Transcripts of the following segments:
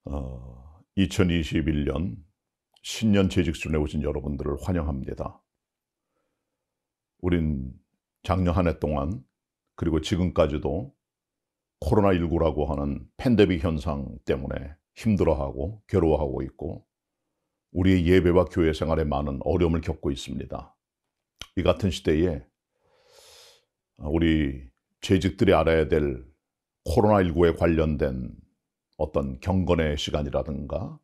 2021년 신년 재직순에 오신 여러분들을 환영합니다. 우린 작년 한 해 동안 그리고 지금까지도 코로나19라고 하는 팬데믹 현상 때문에 힘들어하고 괴로워하고 있고 우리의 예배와 교회 생활에 많은 어려움을 겪고 있습니다. 이 같은 시대에 우리 재직들이 알아야 될 코로나19에 관련된 어떤 경건의 시간이라든가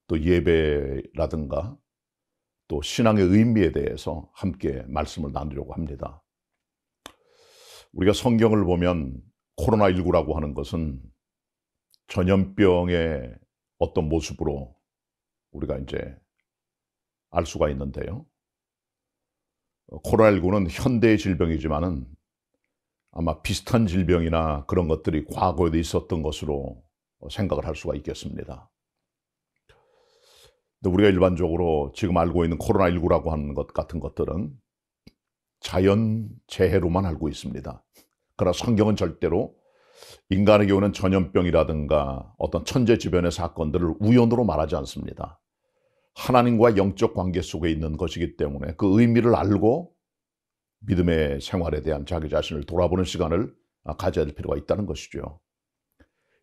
또 예배라든가 또 신앙의 의미에 대해서 함께 말씀을 나누려고 합니다. 우리가 성경을 보면 코로나19라고 하는 것은 전염병의 어떤 모습으로 우리가 이제 알 수가 있는데요. 코로나19는 현대의 질병이지만은 아마 비슷한 질병이나 그런 것들이 과거에도 있었던 것으로 생각을 할 수가 있겠습니다. 근데 우리가 일반적으로 지금 알고 있는 코로나19라고 하는 것 같은 것들은 자연재해로만 알고 있습니다. 그러나 성경은 절대로 인간에게 오는 전염병이라든가 어떤 천재지변의 사건들을 우연으로 말하지 않습니다. 하나님과 영적 관계 속에 있는 것이기 때문에 그 의미를 알고 믿음의 생활에 대한 자기 자신을 돌아보는 시간을 가져야 될 필요가 있다는 것이죠.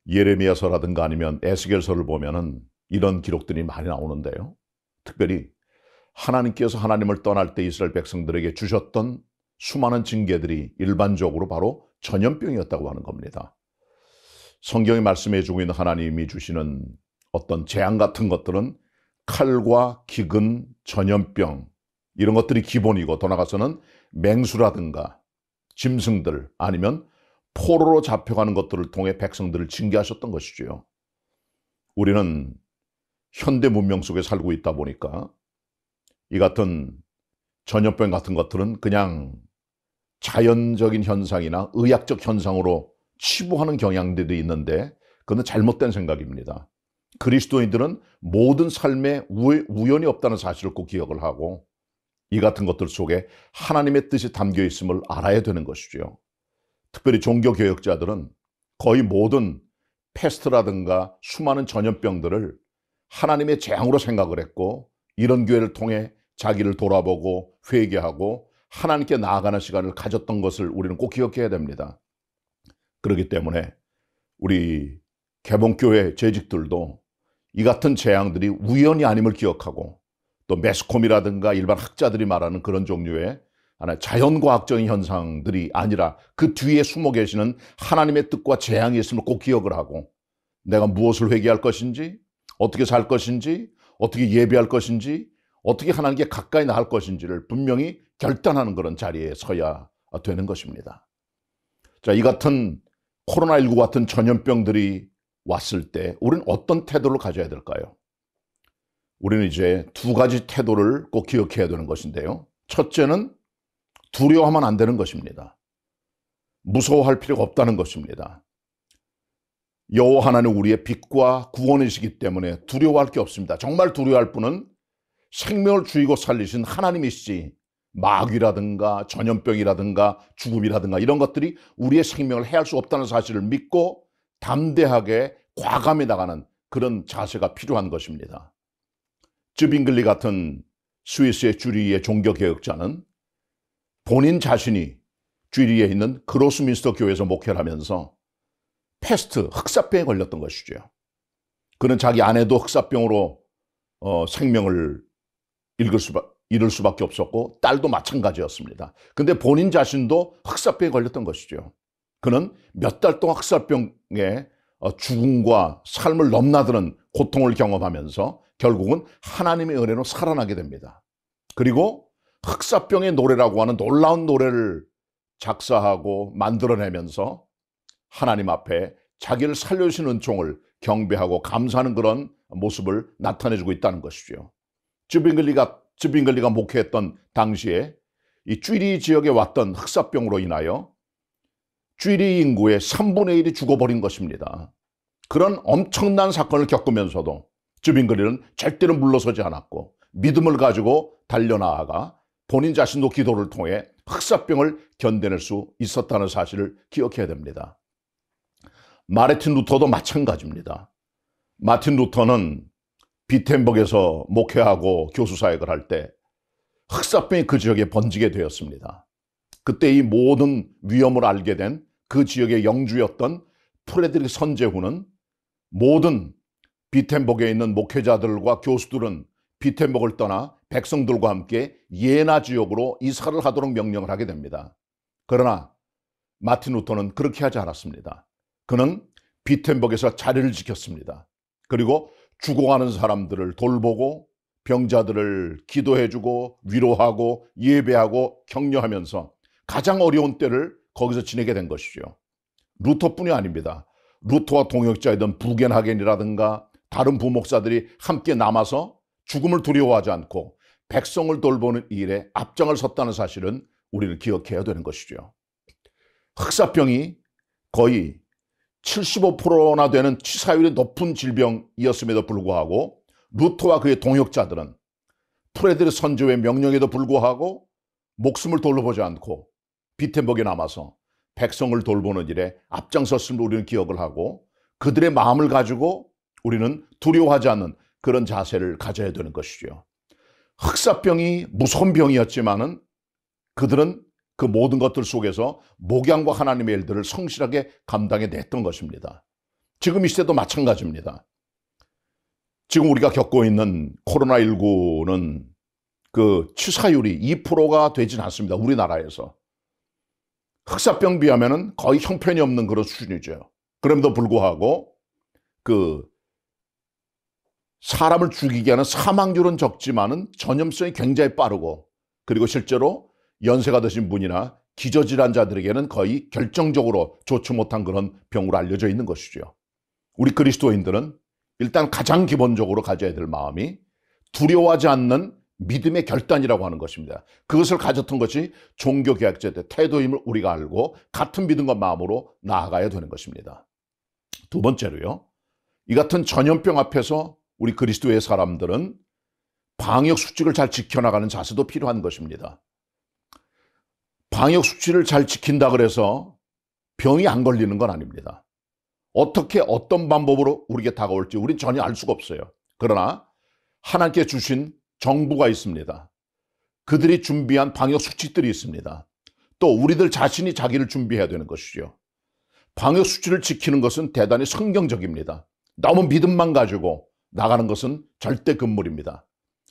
예레미야서라든가 아니면 에스겔서를 보면은 이런 기록들이 많이 나오는데요. 특별히 하나님께서 하나님을 떠날 때 이스라엘 백성들에게 주셨던 수많은 징계들이 일반적으로 바로 전염병이었다고 하는 겁니다. 성경이 말씀해주고 있는 하나님이 주시는 어떤 재앙 같은 것들은 칼과 기근, 전염병 이런 것들이 기본이고 더 나아가서는 맹수라든가 짐승들 아니면 포로로 잡혀가는 것들을 통해 백성들을 징계하셨던 것이죠. 우리는 현대 문명 속에 살고 있다 보니까 이 같은 전염병 같은 것들은 그냥 자연적인 현상이나 의학적 현상으로 치부하는 경향들이 있는데 그건 잘못된 생각입니다. 그리스도인들은 모든 삶에 우연이 없다는 사실을 꼭 기억을 하고 이 같은 것들 속에 하나님의 뜻이 담겨 있음을 알아야 되는 것이죠. 특별히 종교개혁자들은 거의 모든 패스트라든가 수많은 전염병들을 하나님의 재앙으로 생각을 했고 이런 교회를 통해 자기를 돌아보고 회개하고 하나님께 나아가는 시간을 가졌던 것을 우리는 꼭 기억해야 됩니다. 그렇기 때문에 우리 개봉교회 재직들도 이 같은 재앙들이 우연이 아님을 기억하고 또 매스컴이라든가 일반 학자들이 말하는 그런 종류의 자연과학적인 현상들이 아니라 그 뒤에 숨어 계시는 하나님의 뜻과 재앙이 있음을 꼭 기억을 하고 내가 무엇을 회개할 것인지 어떻게 살 것인지 어떻게 예배할 것인지 어떻게 하나님께 가까이 나갈 것인지를 분명히 결단하는 그런 자리에 서야 되는 것입니다. 자, 이 같은 코로나19 같은 전염병들이 왔을 때 우리는 어떤 태도를 가져야 될까요? 우리는 이제 두 가지 태도를 꼭 기억해야 되는 것인데요. 첫째는 두려워하면 안 되는 것입니다. 무서워할 필요가 없다는 것입니다. 여호와 하나님 우리의 빛과 구원이시기 때문에 두려워할 게 없습니다. 정말 두려워할 분은 생명을 주이고 살리신 하나님이시지 마귀라든가 전염병이라든가 죽음이라든가 이런 것들이 우리의 생명을 해할 수 없다는 사실을 믿고 담대하게 과감히 나가는 그런 자세가 필요한 것입니다. 쯔빙글리 같은 스위스의 쭈리히의 종교개혁자는 본인 자신이 쭈리히에 있는 그로스민스터 교회에서 목회를 하면서 패스트, 흑사병에 걸렸던 것이죠. 그는 자기 아내도 흑사병으로 생명을 잃을 수밖에 없었고 딸도 마찬가지였습니다. 근데 본인 자신도 흑사병에 걸렸던 것이죠. 그는 몇 달 동안 흑사병의 죽음과 삶을 넘나드는 고통을 경험하면서 결국은 하나님의 은혜로 살아나게 됩니다. 그리고 흑사병의 노래라고 하는 놀라운 노래를 작사하고 만들어내면서 하나님 앞에 자기를 살려주신 은총을 경배하고 감사하는 그런 모습을 나타내주고 있다는 것이죠. 쯔빙글리가 목회했던 당시에 이 쭈리히 지역에 왔던 흑사병으로 인하여 쭈리히 인구의 3분의 1이 죽어버린 것입니다. 그런 엄청난 사건을 겪으면서도 쯔빙글리는 절대로 물러서지 않았고 믿음을 가지고 달려나아가 본인 자신도 기도를 통해 흑사병을 견뎌낼 수 있었다는 사실을 기억해야 됩니다. 마르틴 루터도 마찬가지입니다. 마틴 루터는 비텐버그에서 목회하고 교수 사역을 할 때 흑사병이 그 지역에 번지게 되었습니다. 그때 이 모든 위험을 알게 된 그 지역의 영주였던 프레드릭 선제후는 모든 비텐버그에 있는 목회자들과 교수들은 비텐버그를 떠나 백성들과 함께 예나 지역으로 이사를 하도록 명령을 하게 됩니다. 그러나 마틴 루터는 그렇게 하지 않았습니다. 그는 비텐버그에서 자리를 지켰습니다. 그리고 죽어가는 사람들을 돌보고 병자들을 기도해주고 위로하고 예배하고 격려하면서 가장 어려운 때를 거기서 지내게 된 것이죠. 루터뿐이 아닙니다. 루터와 동역자이던 부겐하겐이라든가 다른 부목사들이 함께 남아서 죽음을 두려워하지 않고 백성을 돌보는 일에 앞장을 섰다는 사실은 우리는 기억해야 되는 것이죠. 흑사병이 거의 75%나 되는 치사율이 높은 질병이었음에도 불구하고 루터와 그의 동역자들은 프레드릭 선조의 명령에도 불구하고 목숨을 돌보지 않고 비텐버그에 남아서 백성을 돌보는 일에 앞장섰음을 우리는 기억을 하고 그들의 마음을 가지고 우리는 두려워하지 않는 그런 자세를 가져야 되는 것이죠. 흑사병이 무서운 병이었지만은 그들은 그 모든 것들 속에서 목양과 하나님의 일들을 성실하게 감당해냈던 것입니다. 지금 이 시대도 마찬가지입니다. 지금 우리가 겪고 있는 코로나19는 그 치사율이 2%가 되진 않습니다. 우리나라에서. 흑사병 비하면은 거의 형편이 없는 그런 수준이죠. 그럼에도 불구하고 그 사람을 죽이게 하는 사망률은 적지만은 전염성이 굉장히 빠르고 그리고 실제로 연세가 드신 분이나 기저질환자들에게는 거의 결정적으로 좋지 못한 그런 병으로 알려져 있는 것이죠. 우리 그리스도인들은 일단 가장 기본적으로 가져야 될 마음이 두려워하지 않는 믿음의 결단이라고 하는 것입니다. 그것을 가졌던 것이 종교개혁자의 태도임을 우리가 알고 같은 믿음과 마음으로 나아가야 되는 것입니다. 두 번째로요. 이 같은 전염병 앞에서 우리 그리스도의 사람들은 방역수칙을 잘 지켜나가는 자세도 필요한 것입니다. 방역수칙을 잘 지킨다 그래서 병이 안 걸리는 건 아닙니다. 어떻게 어떤 방법으로 우리에게 다가올지 우린 전혀 알 수가 없어요. 그러나 하나님께 주신 정부가 있습니다. 그들이 준비한 방역수칙들이 있습니다. 또 우리들 자신이 자기를 준비해야 되는 것이죠. 방역수칙을 지키는 것은 대단히 성경적입니다. 너무 믿음만 가지고 나가는 것은 절대 금물입니다.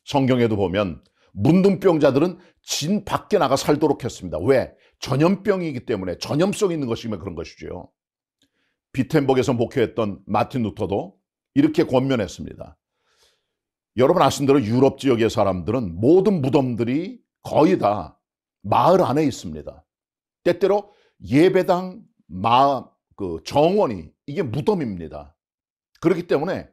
성경에도 보면 문둥병자들은 진 밖에 나가 살도록 했습니다. 왜? 전염병이기 때문에 전염성이 있는 것이면 그런 것이죠. 비텐버그에서 목회했던 마틴 루터도 이렇게 권면했습니다. 여러분 아신 대로 유럽 지역의 사람들은 모든 무덤들이 거의 다 마을 안에 있습니다. 때때로 예배당, 정원이 이게 무덤입니다. 그렇기 때문에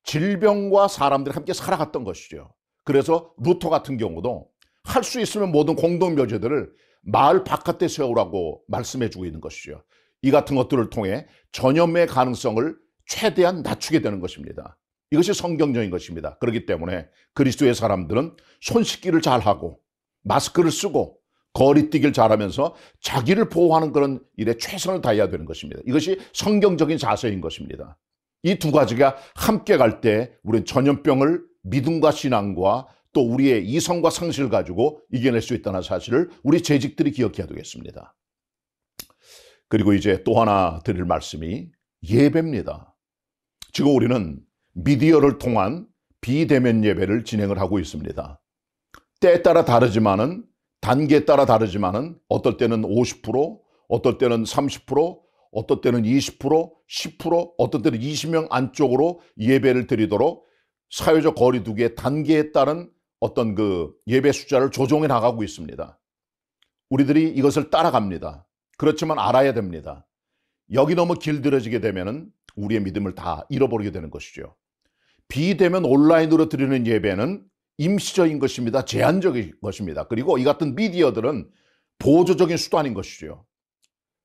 질병과 사람들이 함께 살아갔던 것이죠. 그래서 루터 같은 경우도 할 수 있으면 모든 공동묘지들을 마을 바깥에 세우라고 말씀해주고 있는 것이죠. 이 같은 것들을 통해 전염의 가능성을 최대한 낮추게 되는 것입니다. 이것이 성경적인 것입니다. 그렇기 때문에 그리스도의 사람들은 손 씻기를 잘하고 마스크를 쓰고 거리뛰기를 잘하면서 자기를 보호하는 그런 일에 최선을 다해야 되는 것입니다. 이것이 성경적인 자세인 것입니다. 이 두 가지가 함께 갈 때 우리는 전염병을 믿음과 신앙과 또 우리의 이성과 상식을 가지고 이겨낼 수 있다는 사실을 우리 재직들이 기억해야 되겠습니다. 그리고 이제 또 하나 드릴 말씀이 예배입니다. 지금 우리는 미디어를 통한 비대면 예배를 진행을 하고 있습니다. 때에 따라 다르지만은 단계에 따라 다르지만은 어떨 때는 50%, 어떨 때는 30%, 어떨 때는 20%, 10%, 어떨 때는 20명 안쪽으로 예배를 드리도록 사회적 거리두기의 단계에 따른 어떤 그 예배 숫자를 조정해 나가고 있습니다. 우리들이 이것을 따라갑니다. 그렇지만 알아야 됩니다. 여기 너무 길들여지게 되면은 우리의 믿음을 다 잃어버리게 되는 것이죠. 비대면 온라인으로 드리는 예배는 임시적인 것입니다. 제한적인 것입니다. 그리고 이 같은 미디어들은 보조적인 수단인 것이죠.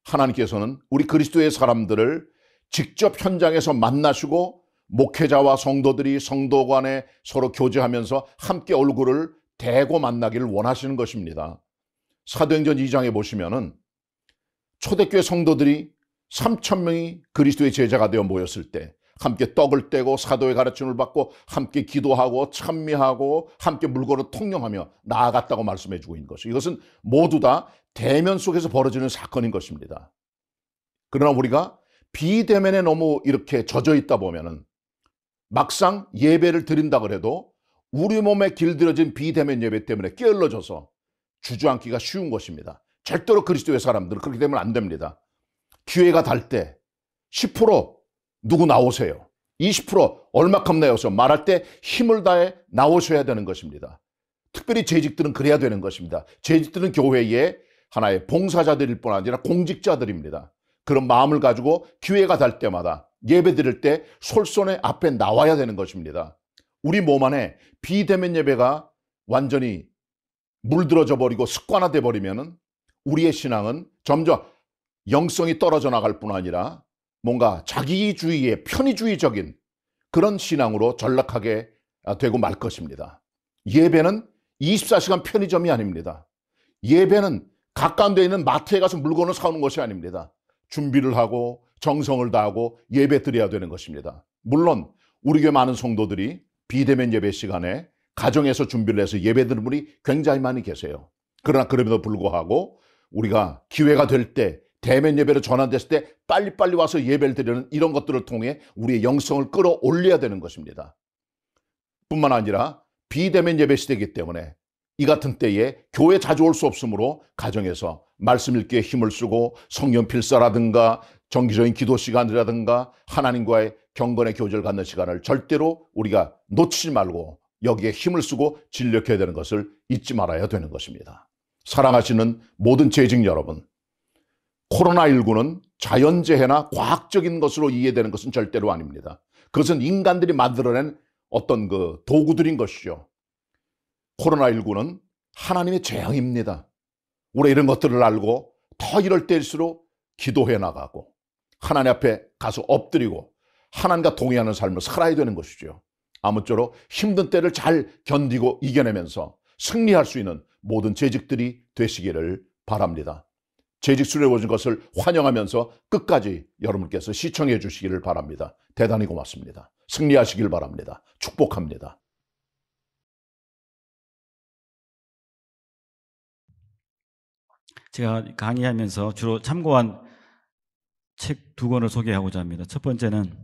하나님께서는 우리 그리스도의 사람들을 직접 현장에서 만나시고 목회자와 성도들이 성도 간에 서로 교제하면서 함께 얼굴을 대고 만나기를 원하시는 것입니다. 사도행전 2장에 보시면은 초대교회 성도들이 3,000명이 그리스도의 제자가 되어 모였을 때 함께 떡을 떼고 사도의 가르침을 받고 함께 기도하고 찬미하고 함께 물건을 통용하며 나아갔다고 말씀해 주고 있는 것이죠. 이것은 모두 다 대면 속에서 벌어지는 사건인 것입니다. 그러나 우리가 비대면에 너무 이렇게 젖어 있다 보면은 막상 예배를 드린다 그래도 우리 몸에 길들여진 비대면 예배 때문에 게을러져서 주저앉기가 쉬운 것입니다. 절대로 그리스도의 사람들은 그렇게 되면 안 됩니다. 기회가 달 때 10% 누구 나오세요. 20% 얼마큼 내어서 말할 때 힘을 다해 나오셔야 되는 것입니다. 특별히 재직들은 그래야 되는 것입니다. 재직들은 교회의 하나의 봉사자들일 뿐 아니라 공직자들입니다. 그런 마음을 가지고 기회가 달 때마다 예배 드릴 때 솔선의 앞에 나와야 되는 것입니다. 우리 몸 안에 비대면 예배가 완전히 물들어져 버리고 습관화돼 버리면은 우리의 신앙은 점점 영성이 떨어져 나갈 뿐 아니라 뭔가 자기주의의 편의주의적인 그런 신앙으로 전락하게 되고 말 것입니다. 예배는 24시간 편의점이 아닙니다. 예배는 가까운 데 있는 마트에 가서 물건을 사오는 것이 아닙니다. 준비를 하고 정성을 다하고 예배 드려야 되는 것입니다. 물론 우리 교회 많은 성도들이 비대면 예배 시간에 가정에서 준비를 해서 예배 드리는 분이 굉장히 많이 계세요. 그러나 그럼에도 불구하고 우리가 기회가 될 때 대면 예배로 전환됐을 때 빨리빨리 와서 예배를 드리는 이런 것들을 통해 우리의 영성을 끌어올려야 되는 것입니다. 뿐만 아니라 비대면 예배 시대이기 때문에 이 같은 때에 교회 자주 올 수 없으므로 가정에서 말씀 읽기에 힘을 쓰고 성경 필사라든가 정기적인 기도 시간이라든가 하나님과의 경건의 교제를 갖는 시간을 절대로 우리가 놓치지 말고 여기에 힘을 쓰고 진력해야 되는 것을 잊지 말아야 되는 것입니다. 사랑하시는 모든 재직 여러분, 코로나19는 자연재해나 과학적인 것으로 이해되는 것은 절대로 아닙니다. 그것은 인간들이 만들어낸 어떤 그 도구들인 것이죠. 코로나19는 하나님의 재앙입니다. 우리 이런 것들을 알고 더 이럴 때일수록 기도해 나가고 하나님 앞에 가서 엎드리고 하나님과 동의하는 삶을 살아야 되는 것이죠. 아무쪼록 힘든 때를 잘 견디고 이겨내면서 승리할 수 있는 모든 재직들이 되시기를 바랍니다. 재직 수련회 오신 것을 환영하면서 끝까지 여러분께서 시청해 주시기를 바랍니다. 대단히 고맙습니다. 승리하시길 바랍니다. 축복합니다. 제가 강의하면서 주로 참고한 책 2권을 소개하고자 합니다. 첫 번째는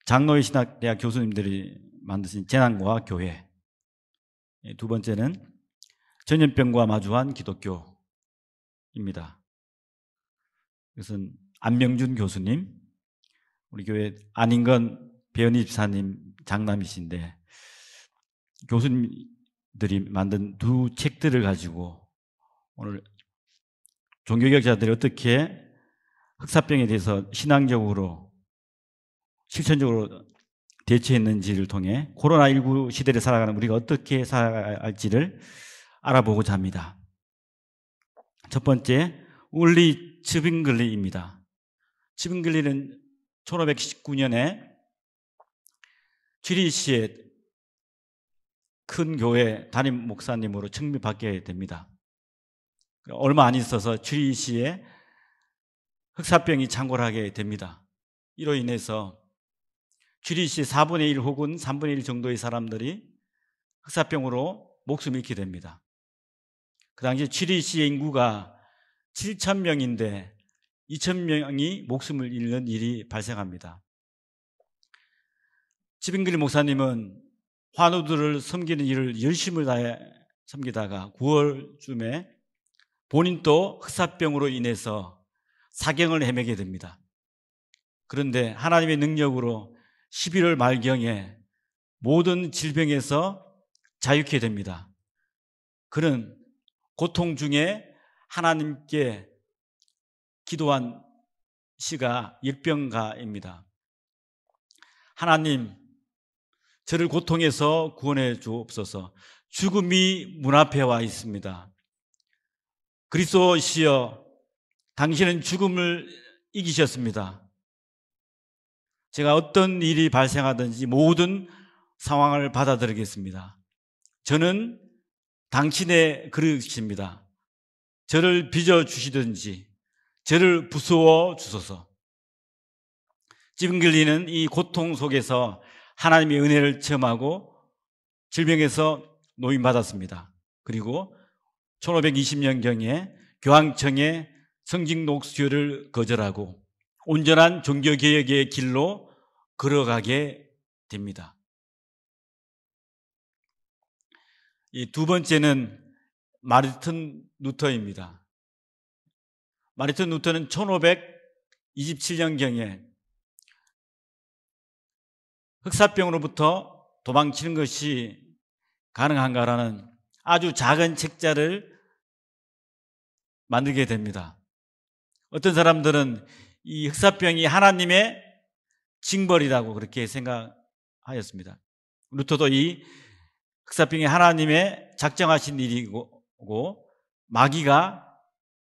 장로의 신학대학 교수님들이 만드신 재난과 교회, 두 번째는 전염병과 마주한 기독교입니다. 이것은 안명준 교수님, 우리 교회 안인건 배은희 집사님 장남이신데 교수님들이 만든 두 책들을 가지고 오늘 종교개혁자들이 어떻게 흑사병에 대해서 신앙적으로 실천적으로 대처했는지를 통해 코로나19 시대를 살아가는 우리가 어떻게 살아가야 할지를 알아보고자 합니다. 첫 번째, 울리 츠빙글리입니다. 츠빙글리는 1519년에 취리시의 큰 교회 담임 목사님으로 청미받게 됩니다. 얼마 안 있어서 취리시에 흑사병이 창궐하게 됩니다. 이로 인해서 취리시 4분의 1 혹은 3분의 1 정도의 사람들이 흑사병으로 목숨을 잃게 됩니다. 그 당시 취리시의 인구가 7,000명인데 2,000명이 목숨을 잃는 일이 발생합니다. 츠빙글리 목사님은 환우들을 섬기는 일을 열심을 다해 섬기다가 9월쯤에 본인도 흑사병으로 인해서 사경을 헤매게 됩니다. 그런데 하나님의 능력으로 11월 말경에 모든 질병에서 자유케 됩니다. 그는 고통 중에 하나님께 기도한 시가 열병가입니다. 하나님, 저를 고통에서 구원해 주옵소서. 죽음이 문 앞에 와 있습니다. 그리스도시여, 당신은 죽음을 이기셨습니다. 제가 어떤 일이 발생하든지 모든 상황을 받아들이겠습니다. 저는 당신의 그릇입니다. 저를 빚어주시든지 저를 부수어 주소서. 찡글리는 이 고통 속에서 하나님의 은혜를 체험하고 질병에서 노임받았습니다. 그리고 1520년경에 교황청의 성직록 수요를 거절하고 온전한 종교개혁의 길로 걸어가게 됩니다. 이 두 번째는 마르틴 루터입니다. 마르틴 루터는 1527년경에 흑사병으로부터 도망치는 것이 가능한가라는 아주 작은 책자를 만들게 됩니다. 어떤 사람들은 이 흑사병이 하나님의 징벌이라고 그렇게 생각하였습니다. 루터도 이 흑사병이 하나님의 작정하신 일이고 마귀가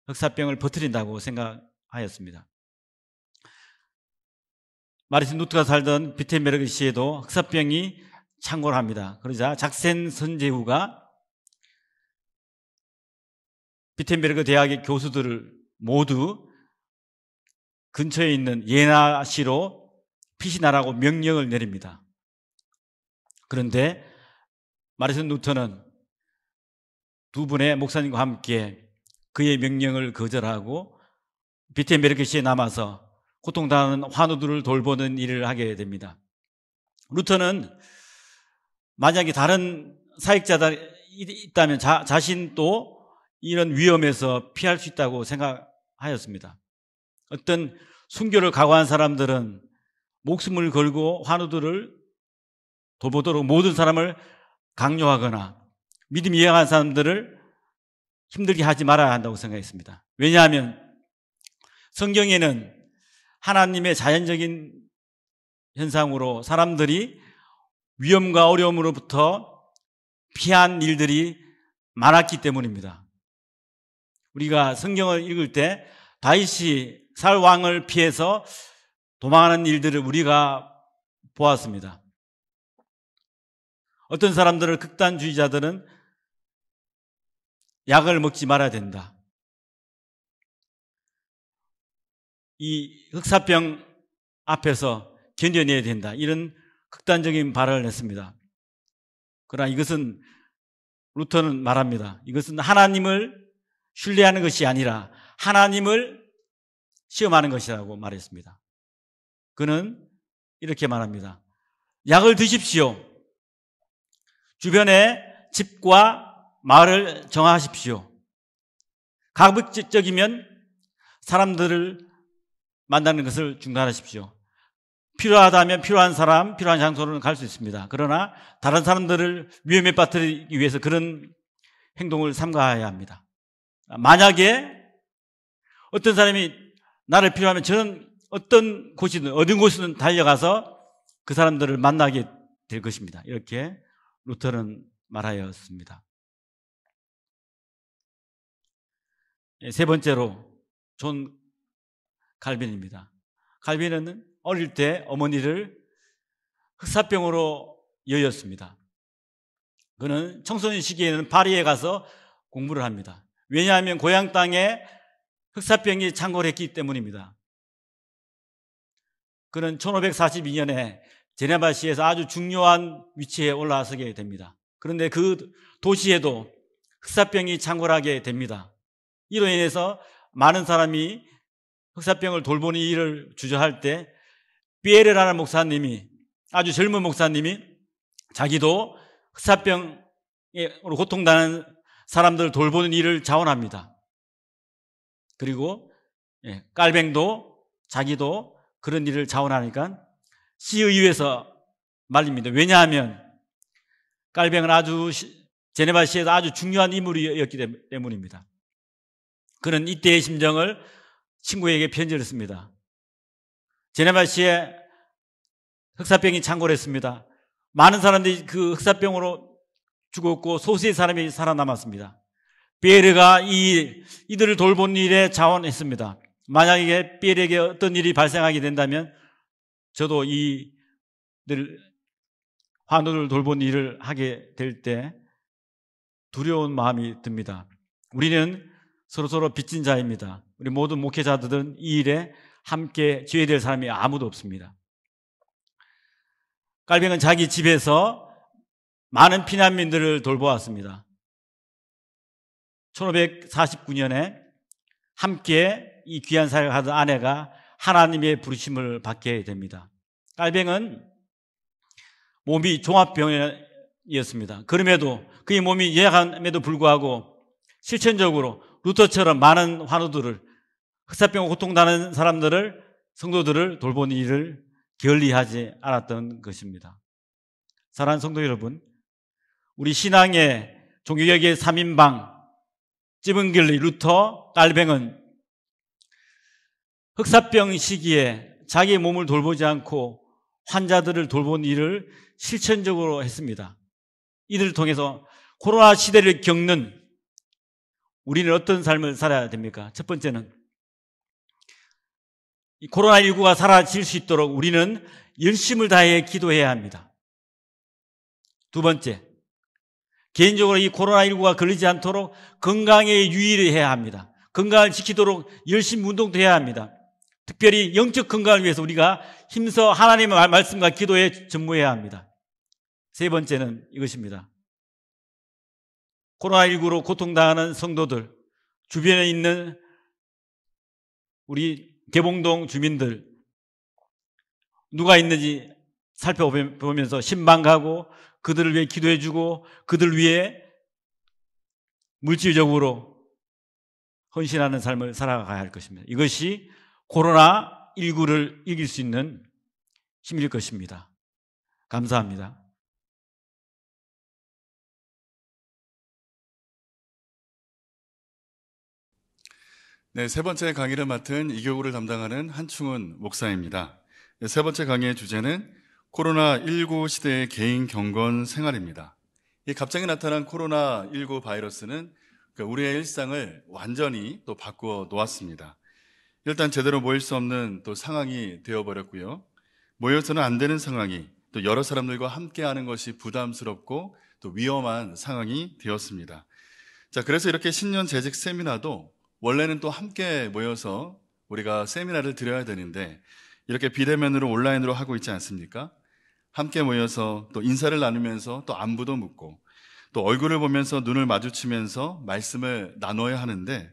흑사병을 퍼뜨린다고 생각하였습니다. 마르틴 루터가 살던 비텐베르그 시에도 흑사병이 창궐 합니다. 그러자 작센 선제후가 비텐베르그 대학의 교수들을 모두 근처에 있는 예나시로 피신하라고 명령을 내립니다. 그런데 마르틴 루터는 두 분의 목사님과 함께 그의 명령을 거절하고 비텐베르그 시에 남아서 고통당하는 환우들을 돌보는 일을 하게 됩니다. 루터는 만약에 다른 사역자들이 있다면 자신도 이런 위험에서 피할 수 있다고 생각하였습니다. 어떤 순교를 각오한 사람들은 목숨을 걸고 환우들을 돌보도록 모든 사람을 강요하거나 믿음이 이해한 사람들을 힘들게 하지 말아야 한다고 생각했습니다. 왜냐하면 성경에는 하나님의 자연적인 현상으로 사람들이 위험과 어려움으로부터 피한 일들이 많았기 때문입니다. 우리가 성경을 읽을 때 다윗이 살 왕을 피해서 도망하는 일들을 우리가 보았습니다. 어떤 사람들은 극단주의자들은 약을 먹지 말아야 된다. 이 흑사병 앞에서 견뎌내야 된다. 이런 극단적인 발언을 했습니다. 그러나 이것은 루터는 말합니다. 이것은 하나님을 신뢰하는 것이 아니라 하나님을 시험하는 것이라고 말했습니다. 그는 이렇게 말합니다. 약을 드십시오. 주변에 집과 마을을 정하십시오. 가급적이면 사람들을 만나는 것을 중단하십시오. 필요하다면 필요한 사람, 필요한 장소로는 갈 수 있습니다. 그러나 다른 사람들을 위험에 빠뜨리기 위해서 그런 행동을 삼가해야 합니다. 만약에 어떤 사람이 나를 필요하면 저는 어떤 곳이든 달려가서 그 사람들을 만나게 될 것입니다. 이렇게 루터는 말하였습니다. 세 번째로 존 칼빈입니다. 칼빈은 어릴 때 어머니를 흑사병으로 여였습니다. 그는 청소년 시기에는 파리에 가서 공부를 합니다. 왜냐하면 고향 땅에 흑사병이 창궐했기 때문입니다. 그는 1542년에 제네바시에서 아주 중요한 위치에 올라서게 됩니다. 그런데 그 도시에도 흑사병이 창궐하게 됩니다. 이로 인해서 많은 사람이 흑사병을 돌보는 일을 주저할 때 피에르라는 목사님이, 아주 젊은 목사님이 자기도 흑사병으로 고통당하는 사람들을 돌보는 일을 자원합니다. 그리고 깔뱅도 자기도 그런 일을 자원하니까 시의회에서 말립니다. 왜냐하면 깔뱅은 제네바시에서 아주 중요한 인물이었기 때문입니다. 그는 이때의 심정을 친구에게 편지를 씁니다. 제네바시에 흑사병이 창궐했습니다. 많은 사람들이 그 흑사병으로 죽었고 소수의 사람이 살아남았습니다. 피에르가 이들을 돌보는 일에 자원했습니다. 만약에 피에르에게 어떤 일이 발생하게 된다면 저도 이들 환우를 돌보는 일을 하게 될 때 두려운 마음이 듭니다. 우리는 서로 빚진 자입니다. 우리 모든 목회자들은 이 일에 함께 지어야 될 사람이 아무도 없습니다. 깔뱅은 자기 집에서 많은 피난민들을 돌보았습니다. 1549년에 함께 이 귀한 사역을 하던 아내가 하나님의 부르심을 받게 됩니다. 깔뱅은 몸이 종합병이었습니다. 그럼에도 그의 몸이 예약함에도 불구하고 실천적으로 루터처럼 많은 환우들을, 흑사병 고통당하는 사람들을, 성도들을 돌보는 일을 게을리하지 않았던 것입니다. 사랑하는 성도 여러분, 우리 신앙의 종교개혁의 3인방 찌븐길리, 루터, 깔뱅은 흑사병 시기에 자기의 몸을 돌보지 않고 환자들을 돌보는 일을 실천적으로 했습니다. 이들을 통해서 코로나 시대를 겪는 우리는 어떤 삶을 살아야 됩니까? 첫 번째는 이 코로나19가 사라질 수 있도록 우리는 열심을 다해 기도해야 합니다. 두 번째, 개인적으로 이 코로나19가 걸리지 않도록 건강에 유의를 해야 합니다. 건강을 지키도록 열심히 운동도 해야 합니다. 특별히 영적 건강을 위해서 우리가 힘써 하나님의 말씀과 기도에 전무해야 합니다. 세 번째는 이것입니다. 코로나19로 고통당하는 성도들, 주변에 있는 우리 개봉동 주민들 누가 있는지 살펴보면서 신방 가고 그들을 위해 기도해주고 그들을 위해 물질적으로 헌신하는 삶을 살아가야 할 것입니다. 이것이 코로나19를 이길 수 있는 힘일 것입니다. 감사합니다. 네, 세 번째 강의를 맡은 이 교구를 담당하는 한충훈 목사입니다. 네, 세 번째 강의의 주제는 코로나19 시대의 개인 경건 생활입니다. 이 갑자기 나타난 코로나19 바이러스는 우리의 일상을 완전히 또 바꾸어 놓았습니다. 일단 제대로 모일 수 없는 또 상황이 되어버렸고요. 모여서는 안 되는 상황이 또 여러 사람들과 함께하는 것이 부담스럽고 또 위험한 상황이 되었습니다. 자, 그래서 이렇게 신년 재직 세미나도 원래는 또 함께 모여서 우리가 세미나를 드려야 되는데 이렇게 비대면으로 온라인으로 하고 있지 않습니까? 함께 모여서 또 인사를 나누면서 또 안부도 묻고 또 얼굴을 보면서 눈을 마주치면서 말씀을 나눠야 하는데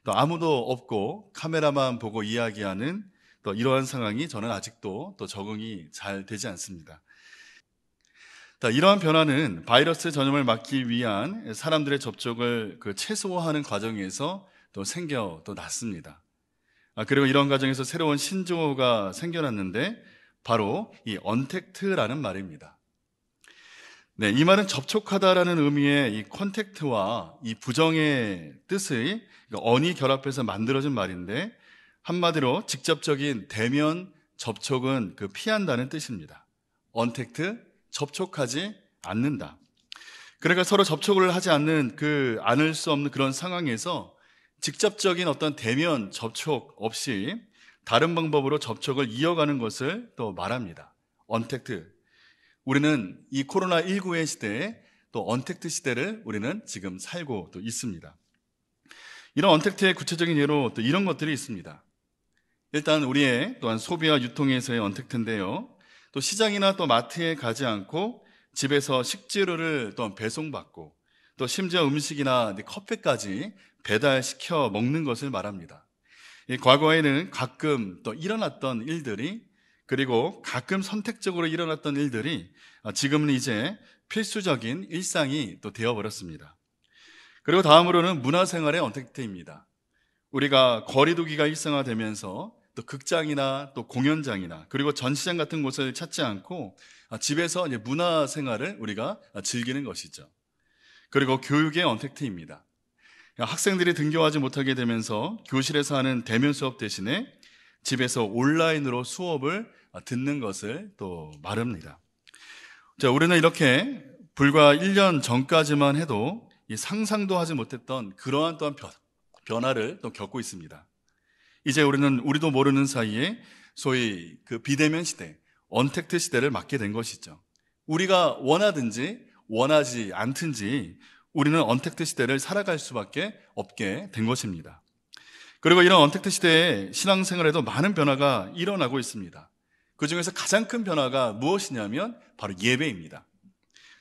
또 아무도 없고 카메라만 보고 이야기하는 또 이러한 상황이 저는 아직도 또 적응이 잘 되지 않습니다. 이러한 변화는 바이러스 전염을 막기 위한 사람들의 접촉을 최소화하는 과정에서 또 났습니다. 그리고 이런 과정에서 새로운 신조어가 생겨났는데 바로 이 언택트라는 말입니다. 네, 이 말은 접촉하다라는 의미의 이 컨택트와 이 부정의 뜻의 언이 결합해서 만들어진 말인데 한마디로 직접적인 대면 접촉은 피한다는 뜻입니다. 언택트, 접촉하지 않는다. 그러니까 서로 접촉을 하지 않는 않을 수 없는 그런 상황에서 직접적인 어떤 대면 접촉 없이 다른 방법으로 접촉을 이어가는 것을 또 말합니다. 언택트. 우리는 이 코로나19의 시대에 또 언택트 시대를 우리는 지금 살고 또 있습니다. 이런 언택트의 구체적인 예로 또 이런 것들이 있습니다. 일단 우리의 또한 소비와 유통에서의 언택트인데요. 또 시장이나 또 마트에 가지 않고 집에서 식재료를 또 배송받고 또 심지어 음식이나 커피까지 배달시켜 먹는 것을 말합니다. 과거에는 가끔 또 일어났던 일들이 그리고 가끔 선택적으로 일어났던 일들이 지금은 이제 필수적인 일상이 또 되어버렸습니다. 그리고 다음으로는 문화생활의 언택트입니다. 우리가 거리두기가 일상화되면서 또 극장이나 또 공연장이나 그리고 전시장 같은 곳을 찾지 않고 집에서 이제 문화생활을 우리가 즐기는 것이죠. 그리고 교육의 언택트입니다. 학생들이 등교하지 못하게 되면서 교실에서 하는 대면 수업 대신에 집에서 온라인으로 수업을 듣는 것을 또 말합니다. 자, 우리는 이렇게 불과 1년 전까지만 해도 상상도 하지 못했던 그러한 또한 변화를 또 겪고 있습니다. 이제 우리도 모르는 사이에 소위 비대면 시대, 언택트 시대를 맞게 된 것이죠. 우리가 원하든지 원하지 않든지 우리는 언택트 시대를 살아갈 수밖에 없게 된 것입니다. 그리고 이런 언택트 시대에 신앙생활에도 많은 변화가 일어나고 있습니다. 그 중에서 가장 큰 변화가 무엇이냐면 바로 예배입니다.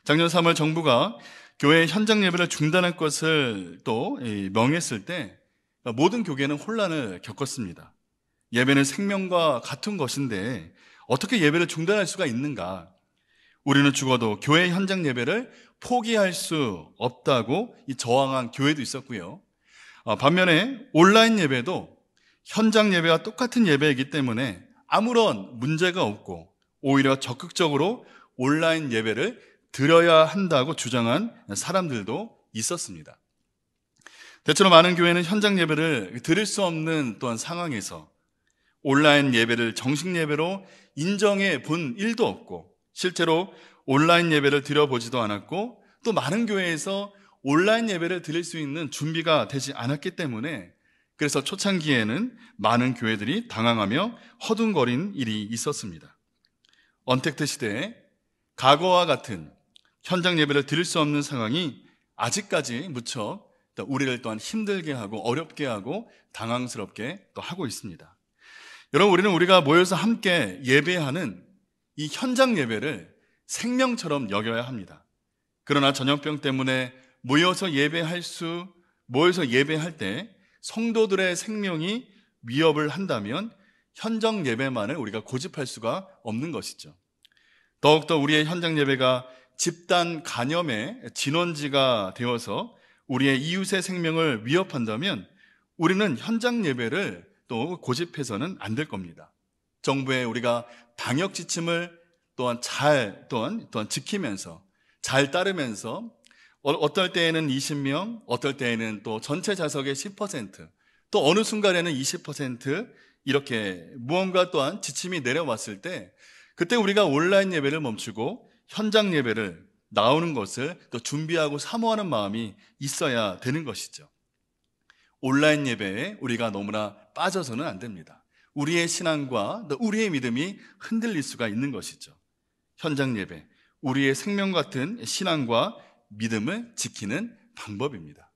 작년 3월 정부가 교회 현장 예배를 중단할 것을 또 명했을 때 모든 교계는 혼란을 겪었습니다. 예배는 생명과 같은 것인데 어떻게 예배를 중단할 수가 있는가? 우리는 죽어도 교회 현장 예배를 포기할 수 없다고 저항한 교회도 있었고요. 반면에 온라인 예배도 현장 예배와 똑같은 예배이기 때문에 아무런 문제가 없고 오히려 적극적으로 온라인 예배를 드려야 한다고 주장한 사람들도 있었습니다. 대체로 많은 교회는 현장 예배를 드릴 수 없는 또한 상황에서 온라인 예배를 정식 예배로 인정해 본 일도 없고 실제로 온라인 예배를 드려보지도 않았고 또 많은 교회에서 온라인 예배를 드릴 수 있는 준비가 되지 않았기 때문에 그래서 초창기에는 많은 교회들이 당황하며 허둥거린 일이 있었습니다. 언택트 시대에 과거와 같은 현장 예배를 드릴 수 없는 상황이 아직까지 무척 우리를 또한 힘들게 하고 어렵게 하고 당황스럽게 또 하고 있습니다. 여러분, 우리가 모여서 함께 예배하는 이 현장 예배를 생명처럼 여겨야 합니다. 그러나 전염병 때문에 모여서 예배할 때 성도들의 생명이 위협을 한다면 현장 예배만을 우리가 고집할 수가 없는 것이죠. 더욱더 우리의 현장 예배가 집단 간염의 진원지가 되어서 우리의 이웃의 생명을 위협한다면 우리는 현장 예배를 또 고집해서는 안 될 겁니다. 정부의 우리가 방역 지침을 또한 지키면서 잘 따르면서 어떨 때에는 20명, 어떨 때에는 또 전체 좌석의 10%, 또 어느 순간에는 20% 이렇게 무언가 또한 지침이 내려왔을 때 그때 우리가 온라인 예배를 멈추고 현장 예배를 나오는 것을 또 준비하고 사모하는 마음이 있어야 되는 것이죠. 온라인 예배에 우리가 너무나 빠져서는 안 됩니다. 우리의 신앙과 또 우리의 믿음이 흔들릴 수가 있는 것이죠. 현장 예배, 우리의 생명 같은 신앙과 믿음을 지키는 방법입니다.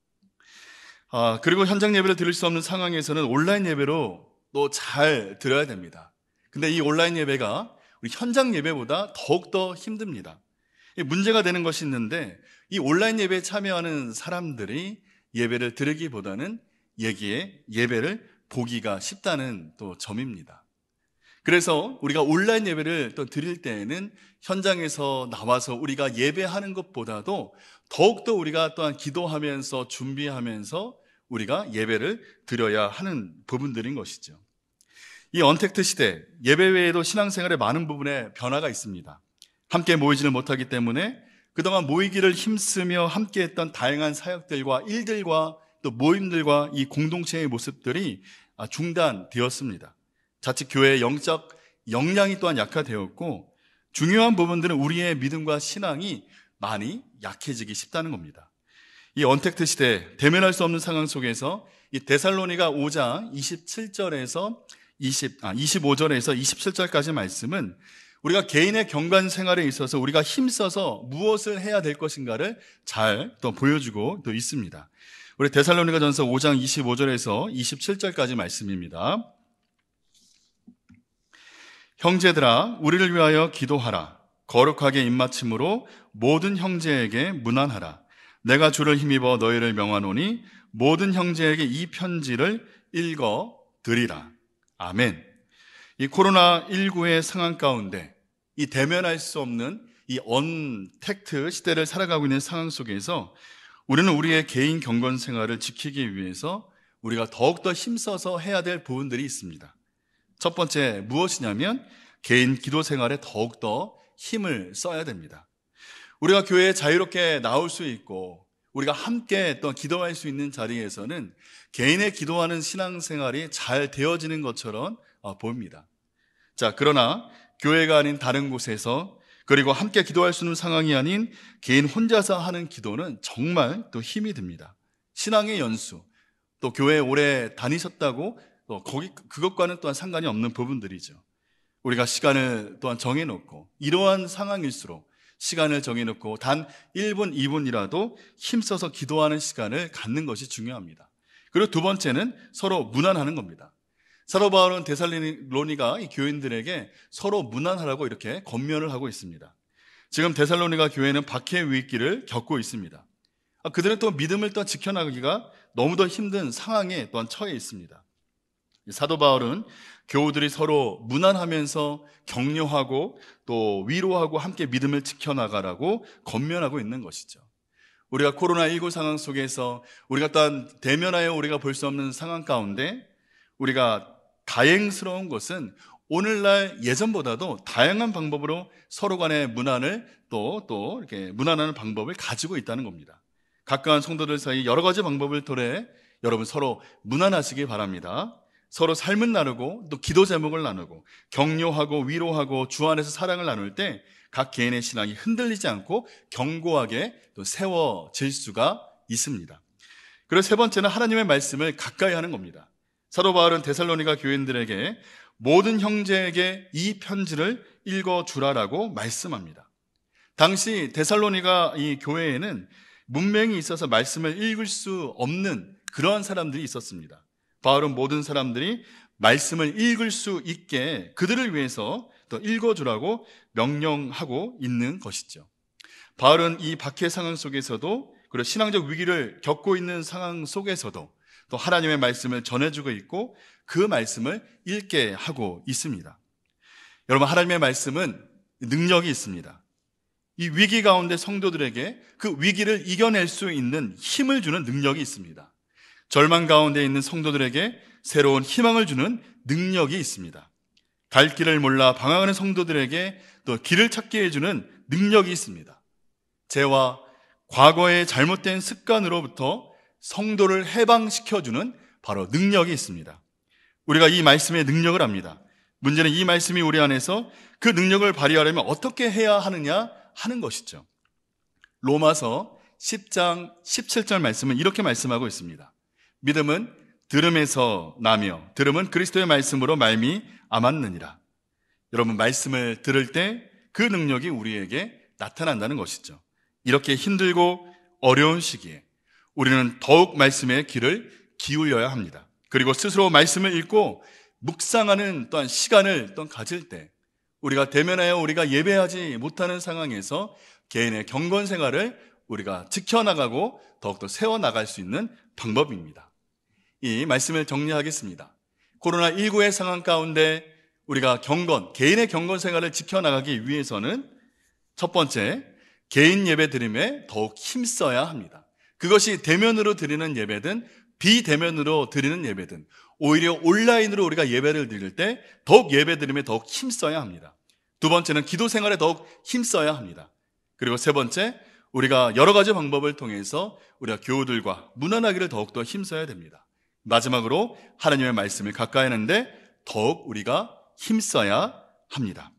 그리고 현장 예배를 드릴 수 없는 상황에서는 온라인 예배로 또 잘 드려야 됩니다. 근데 이 온라인 예배가 우리 현장 예배보다 더욱더 힘듭니다. 문제가 되는 것이 있는데 이 온라인 예배에 참여하는 사람들이 예배를 드리기보다는 예배를 보기가 쉽다는 또 점입니다. 그래서 우리가 온라인 예배를 또 드릴 때에는 현장에서 나와서 우리가 예배하는 것보다도 더욱더 우리가 또한 기도하면서 준비하면서 우리가 예배를 드려야 하는 부분들인 것이죠. 이 언택트 시대, 예배 외에도 신앙생활에 많은 부분에 변화가 있습니다. 함께 모이지를 못하기 때문에 그동안 모이기를 힘쓰며 함께했던 다양한 사역들과 일들과 또 모임들과 이 공동체의 모습들이 중단되었습니다. 자칫 교회의 영적 역량이 또한 약화되었고 중요한 부분들은 우리의 믿음과 신앙이 많이 약해지기 쉽다는 겁니다. 이 언택트 시대, 대면할 수 없는 상황 속에서 이 데살로니가 5장 25절에서 27절까지 말씀은 우리가 개인의 경관 생활에 있어서 우리가 힘써서 무엇을 해야 될 것인가를 잘 또 보여주고 또 있습니다. 우리 데살로니가전서 5장 25절에서 27절까지 말씀입니다. 형제들아, 우리를 위하여 기도하라. 거룩하게 입맞춤으로 모든 형제에게 문안하라. 내가 주를 힘입어 너희를 명하노니 모든 형제에게 이 편지를 읽어 드리라. 아멘. 이 코로나19의 상황 가운데 이 대면할 수 없는 이 언택트 시대를 살아가고 있는 상황 속에서 우리는 우리의 개인 경건 생활을 지키기 위해서 우리가 더욱더 힘써서 해야 될 부분들이 있습니다. 첫 번째 무엇이냐면 개인 기도 생활에 더욱더 힘을 써야 됩니다. 우리가 교회에 자유롭게 나올 수 있고 우리가 함께 또 기도할 수 있는 자리에서는 개인의 기도하는 신앙생활이 잘 되어지는 것처럼 보입니다. 자, 그러나 교회가 아닌 다른 곳에서 그리고 함께 기도할 수 있는 상황이 아닌 개인 혼자서 하는 기도는 정말 또 힘이 듭니다. 신앙의 연수, 또 교회에 오래 다니셨다고 또 그것과는 또한 상관이 없는 부분들이죠. 우리가 시간을 또한 정해놓고 이러한 상황일수록 시간을 정해놓고 단 1분, 2분이라도 힘써서 기도하는 시간을 갖는 것이 중요합니다. 그리고 두 번째는 서로 문안하는 겁니다. 사도 바울은 데살로니가 이 교인들에게 서로 무난하라고 이렇게 권면을 하고 있습니다. 지금 데살로니가 교회는 박해 위기를 겪고 있습니다. 그들은 또 믿음을 또 지켜나가기가 너무도 힘든 상황에 또한 처해 있습니다. 사도 바울은 교우들이 서로 무난하면서 격려하고 또 위로하고 함께 믿음을 지켜나가라고 권면하고 있는 것이죠. 우리가 코로나19 상황 속에서 우리가 또한 대면하여 우리가 볼 수 없는 상황 가운데 우리가 다행스러운 것은 오늘날 예전보다도 다양한 방법으로 서로 간의 문안을 또 이렇게 문안하는 방법을 가지고 있다는 겁니다. 가까운 성도들 사이 여러 가지 방법을 통해 여러분 서로 문안하시기 바랍니다. 서로 삶을 나누고 또 기도 제목을 나누고 격려하고 위로하고 주 안에서 사랑을 나눌 때 각 개인의 신앙이 흔들리지 않고 견고하게 또 세워질 수가 있습니다. 그리고 세 번째는 하나님의 말씀을 가까이 하는 겁니다. 사도 바울은 데살로니가 교인들에게 모든 형제에게 이 편지를 읽어주라라고 말씀합니다. 당시 데살로니가 이 교회에는 문맹이 있어서 말씀을 읽을 수 없는 그러한 사람들이 있었습니다. 바울은 모든 사람들이 말씀을 읽을 수 있게 그들을 위해서 또 읽어주라고 명령하고 있는 것이죠. 바울은 이 박해 상황 속에서도 그리고 신앙적 위기를 겪고 있는 상황 속에서도 또 하나님의 말씀을 전해주고 있고 그 말씀을 읽게 하고 있습니다. 여러분, 하나님의 말씀은 능력이 있습니다. 이 위기 가운데 성도들에게 그 위기를 이겨낼 수 있는 힘을 주는 능력이 있습니다. 절망 가운데 있는 성도들에게 새로운 희망을 주는 능력이 있습니다. 갈 길을 몰라 방황하는 성도들에게 또 길을 찾게 해주는 능력이 있습니다. 죄와 과거의 잘못된 습관으로부터 성도를 해방시켜주는 바로 능력이 있습니다. 우리가 이 말씀의 능력을 압니다. 문제는 이 말씀이 우리 안에서 그 능력을 발휘하려면 어떻게 해야 하느냐 하는 것이죠. 로마서 10장 17절 말씀은 이렇게 말씀하고 있습니다. 믿음은 들음에서 나며 들음은 그리스도의 말씀으로 말미암았느니라. 여러분, 말씀을 들을 때 그 능력이 우리에게 나타난다는 것이죠. 이렇게 힘들고 어려운 시기에 우리는 더욱 말씀의 귀를 기울여야 합니다. 그리고 스스로 말씀을 읽고 묵상하는 또한 시간을 또한 가질 때 우리가 대면하여 우리가 예배하지 못하는 상황에서 개인의 경건 생활을 우리가 지켜나가고 더욱더 세워나갈 수 있는 방법입니다. 이 말씀을 정리하겠습니다. 코로나19의 상황 가운데 우리가 개인의 경건 생활을 지켜나가기 위해서는 첫 번째, 개인 예배 드림에 더욱 힘써야 합니다. 그것이 대면으로 드리는 예배든 비대면으로 드리는 예배든 오히려 온라인으로 우리가 예배를 드릴 때 더욱 예배 드림에 더욱 힘써야 합니다. 두 번째는 기도 생활에 더욱 힘써야 합니다. 그리고 세 번째, 우리가 여러 가지 방법을 통해서 우리가 교우들과 문안하기를 더욱더 힘써야 됩니다. 마지막으로 하나님의 말씀을 가까이 하는데 더욱 우리가 힘써야 합니다.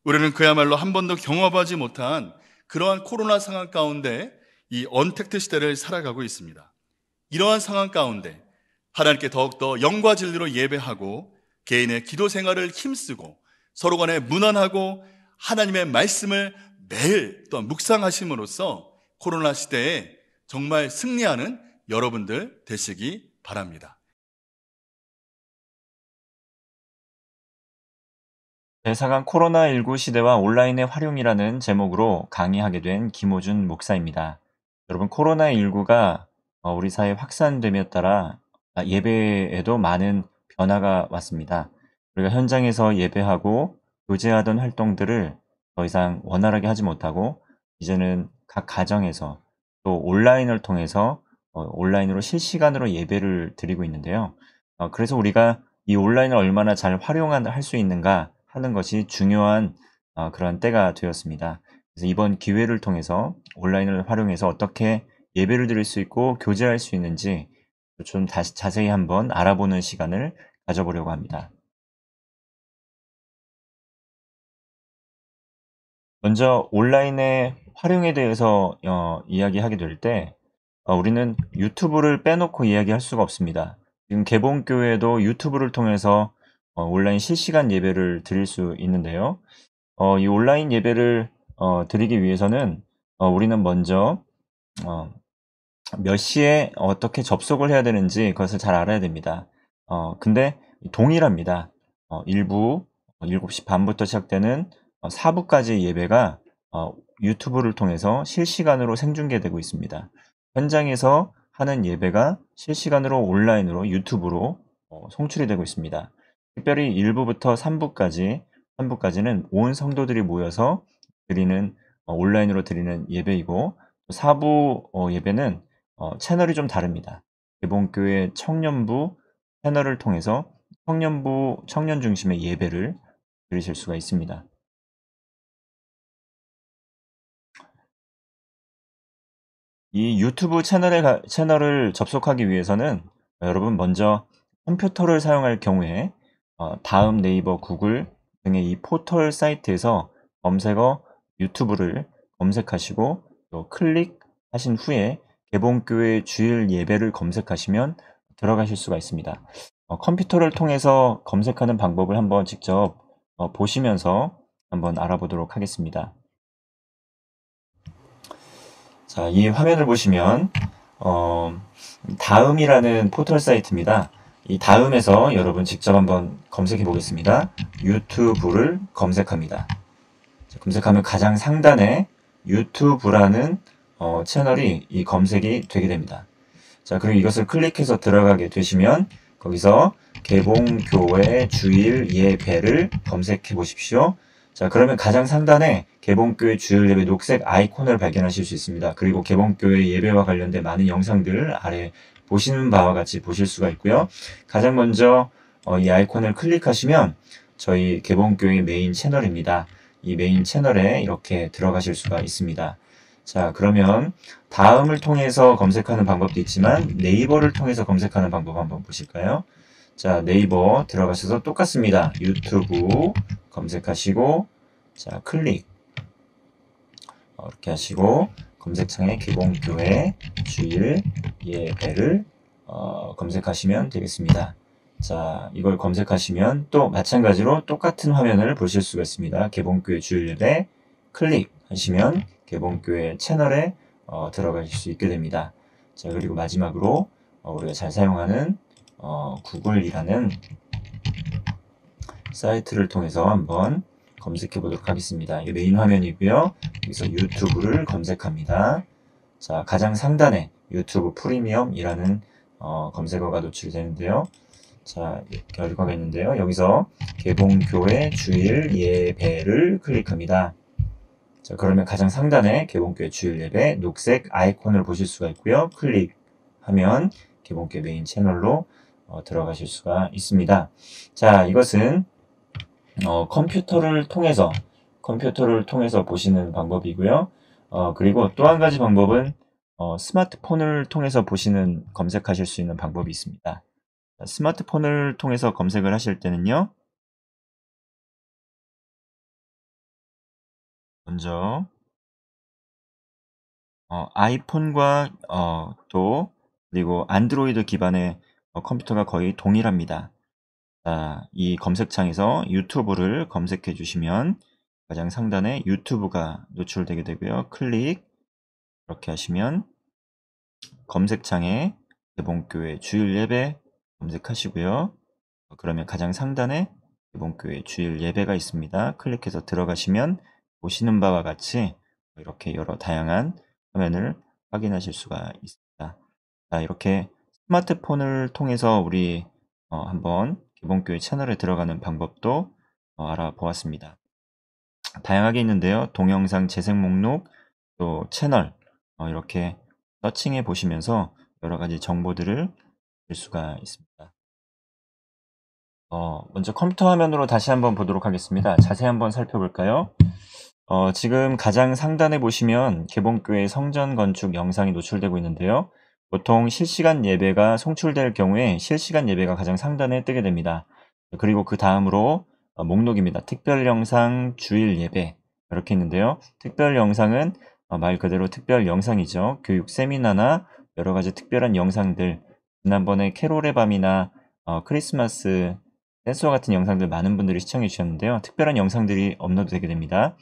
우리는 그야말로 한 번도 경험하지 못한 그러한 코로나 상황 가운데 이 언택트 시대를 살아가고 있습니다. 이러한 상황 가운데 하나님께 더욱더 영과 진리로 예배하고 개인의 기도 생활을 힘쓰고 서로 간에 문안하고 하나님의 말씀을 매일 또한 묵상하심으로써 코로나 시대에 정말 승리하는 여러분들 되시기 바랍니다. 대사관 코로나19 시대와 온라인의 활용이라는 제목으로 강의하게 된 김호준 목사입니다. 여러분, 코로나19가 우리 사회에 확산됨에 따라 예배에도 많은 변화가 왔습니다. 우리가 현장에서 예배하고 교제하던 활동들을 더 이상 원활하게 하지 못하고 이제는 각 가정에서 또 온라인을 통해서 온라인으로 실시간으로 예배를 드리고 있는데요. 그래서 우리가 이 온라인을 얼마나 잘 활용할 수 있는가 하는 것이 중요한 그런 때가 되었습니다. 그래서 이번 기회를 통해서 온라인을 활용해서 어떻게 예배를 드릴 수 있고 교제할 수 있는지 좀 다시 자세히 한번 알아보는 시간을 가져보려고 합니다. 먼저 온라인의 활용에 대해서 이야기하게 될 때 우리는 유튜브를 빼놓고 이야기할 수가 없습니다. 지금 개봉교회도 유튜브를 통해서 온라인 실시간 예배를 드릴 수 있는데요. 이 온라인 예배를 드리기 위해서는 우리는 먼저 몇 시에 어떻게 접속을 해야 되는지 그것을 잘 알아야 됩니다. 근데 동일합니다. 일부 7시 반부터 시작되는 4부까지 예배가 유튜브를 통해서 실시간으로 생중계되고 있습니다. 현장에서 하는 예배가 실시간으로 온라인으로 유튜브로 송출이 되고 있습니다. 특별히 1부부터 3부까지는 온 성도들이 모여서 드리는 온라인으로 드리는 예배이고, 4부 예배는 채널이 좀 다릅니다. 개봉교회 청년부 채널을 통해서 청년부 청년 중심의 예배를 들으실 수가 있습니다. 이 유튜브 채널을 접속하기 위해서는 여러분 먼저 컴퓨터를 사용할 경우에 다음, 네이버, 구글 등의 이 포털 사이트에서 검색어 유튜브를 검색하시고 또 클릭하신 후에 개봉교회 주일 예배를 검색하시면 들어가실 수가 있습니다. 컴퓨터를 통해서 검색하는 방법을 한번 직접 보시면서 한번 알아보도록 하겠습니다. 자, 이 화면을 보시면 다음이라는 포털 사이트입니다. 이 다음에서 여러분 직접 한번 검색해 보겠습니다. 유튜브를 검색합니다. 자, 검색하면 가장 상단에 유튜브라는 채널이 이 검색이 되게 됩니다. 자, 그리고 이것을 클릭해서 들어가게 되시면 거기서 개봉교회 주일 예배를 검색해 보십시오. 자, 그러면 가장 상단에 개봉교회 주일 예배 녹색 아이콘을 발견하실 수 있습니다. 그리고 개봉교회 예배와 관련된 많은 영상들 아래 보시는 바와 같이 보실 수가 있고요. 가장 먼저 이 아이콘을 클릭하시면 저희 개봉교회 메인 채널입니다. 이 메인 채널에 이렇게 들어가실 수가 있습니다. 자, 그러면 다음을 통해서 검색하는 방법도 있지만 네이버를 통해서 검색하는 방법 한번 보실까요? 자, 네이버 들어가셔서 똑같습니다. 유튜브 검색하시고, 자, 클릭 이렇게 하시고 검색창에 개봉교회 주일 예배를 검색하시면 되겠습니다. 자, 이걸 검색하시면 또 마찬가지로 똑같은 화면을 보실 수가 있습니다. 개봉교회 주일 예배 클릭하시면 개봉교회 채널에 들어가실 수 있게 됩니다. 자, 그리고 마지막으로 우리가 잘 사용하는 구글이라는 사이트를 통해서 한번 검색해 보도록 하겠습니다. 이게 메인 화면이고요. 여기서 유튜브를 검색합니다. 자, 가장 상단에 유튜브 프리미엄이라는 검색어가 노출되는데요. 자, 결과가 있는데요. 여기서 개봉교회 주일 예배를 클릭합니다. 자, 그러면 가장 상단에 개봉교회 주일 예배 녹색 아이콘을 보실 수가 있고요. 클릭하면 개봉교회 메인 채널로 들어가실 수가 있습니다. 자, 이것은 컴퓨터를 통해서 보시는 방법이고요. 그리고 또 한 가지 방법은 스마트폰을 통해서 검색하실 수 있는 방법이 있습니다. 스마트폰을 통해서 검색을 하실 때는요. 먼저 아이폰과 또 그리고 안드로이드 기반의 컴퓨터가 거의 동일합니다. 자, 이 검색창에서 유튜브를 검색해 주시면 가장 상단에 유튜브가 노출되게 되고요. 클릭 이렇게 하시면 검색창에 개봉교회 주일 예배 검색하시고요. 그러면 가장 상단에 개봉교회 주일 예배가 있습니다. 클릭해서 들어가시면 보시는 바와 같이 이렇게 여러 다양한 화면을 확인하실 수가 있습니다. 자, 이렇게 스마트폰을 통해서 우리 한번 개봉교회 채널에 들어가는 방법도 알아보았습니다. 다양하게 있는데요. 동영상 재생 목록, 또 채널 이렇게 서칭해 보시면서 여러 가지 정보들을 볼 수가 있습니다. 먼저 컴퓨터 화면으로 다시 한번 보도록 하겠습니다. 자세히 한번 살펴볼까요? 지금 가장 상단에 보시면 개봉교회 성전 건축 영상이 노출되고 있는데요. 보통 실시간 예배가 송출될 경우에 실시간 예배가 가장 상단에 뜨게 됩니다. 그리고 그 다음으로 목록입니다. 특별 영상, 주일 예배 이렇게 있는데요. 특별 영상은 말 그대로 특별 영상이죠. 교육 세미나나 여러 가지 특별한 영상들, 지난번에 캐롤의 밤이나 크리스마스 댄스와 같은 영상들 많은 분들이 시청해 주셨는데요. 특별한 영상들이 업로드되게 됩니다.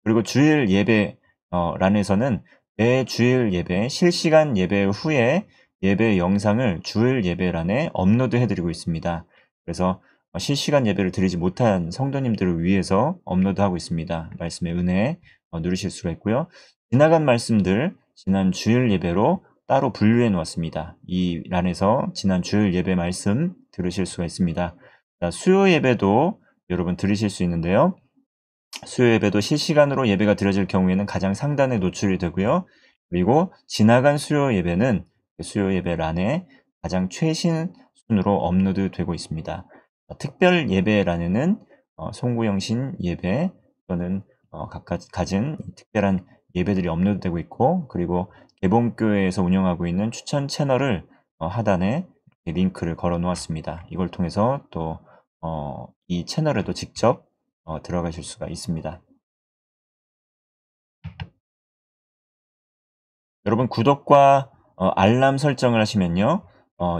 그리고 주일 예배 란에서는 매 주일 예배, 실시간 예배 후에 예배 영상을 주일 예배란에 업로드 해드리고 있습니다. 그래서 실시간 예배를 드리지 못한 성도님들을 위해서 업로드하고 있습니다. 말씀의 은혜 누리실 수가 있고요. 지나간 말씀들 지난 주일 예배로 따로 분류해 놓았습니다. 이 란에서 지난 주일 예배 말씀 들으실 수가 있습니다. 자, 수요 예배도 여러분 들으실 수 있는데요. 수요 예배도 실시간으로 예배가 드려질 경우에는 가장 상단에 노출이 되고요. 그리고 지나간 수요 예배는 수요 예배 란에 가장 최신 순으로 업로드되고 있습니다. 특별 예배란에는 송구영신 예배 또는 각각 가진 특별한 예배들이 업로드되고 있고, 그리고 개봉교회에서 운영하고 있는 추천 채널을 하단에 링크를 걸어 놓았습니다. 이걸 통해서 또 이 채널에도 직접 들어가실 수가 있습니다. 여러분 구독과 알람 설정을 하시면요.